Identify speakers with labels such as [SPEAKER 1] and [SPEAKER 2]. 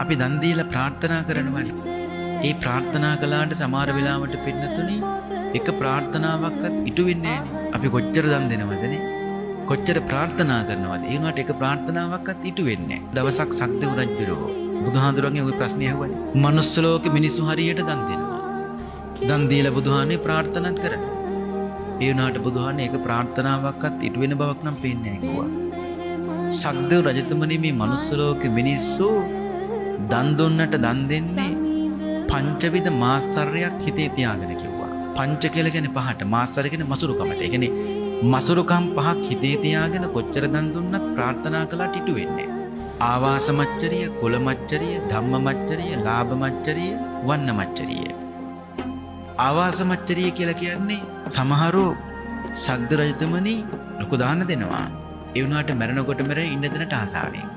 [SPEAKER 1] අපි දන් දීලා ප්‍රාර්ථනා කරනවනේ. ඒ ප්‍රාර්ථනා කළාට සමහර වෙලාවට පින්නතුනි එක ප්‍රාර්ථනාවක්වත් ඉටු වෙන්නේ නැහනේ. අපි කොච්චර දන් දෙනවදනේ? කොච්චර ප්‍රාර්ථනා කරනවද? ඒ වුණාට එක ප්‍රාර්ථනාවක්වත් ඉටු වෙන්නේ නැහැ. දවසක් සක්දෙව් රජුරෝ බුදුහාඳුරන්ගේ ওই ප්‍රශ්නේ අහුවනේ. මනුස්ස ලෝකෙ මිනිස්සු හරියට දන් දෙනවා. දන් දීලා බුදුහානේ ප්‍රාර්ථනාත් කරනවා. ඒ වුණාට බුදුහානේ ඒක ප්‍රාර්ථනාවක්වත් ඉටු වෙන බවක් නම් පේන්නේ නැහැ කිව්වා. සක්දෙව් රජතුමනි මේ මනුස්ස ලෝකෙ මිනිස්සු දන් දුන්නට දන් දෙන්නේ පංචවිධ මාස්සරයක් හිතේ තියාගෙන කිව්වා. පංච කියලා කියන්නේ පහට, මාස්සර කියන්නේ මසුරුකමට. ඒ කියන්නේ මසුරුකම් පහක් හිතේ තියාගෙන කොච්චර දන් දුන්නත් ප්‍රාර්ථනා කළාට ඉටු වෙන්නේ. ආවාස මච්චරිය, කුල මච්චරිය, ධම්ම මච්චරිය, ලාභ මච්චරිය, වන්න මච්චරිය. ආවාස මච්චරිය කියලා කියන්නේ සමහරව සක්ද රජතුමනි ලොකු දාන දෙනවා. ඒ වුණාට මරණකොට ඉන්න දෙනට ආසාවෙන්.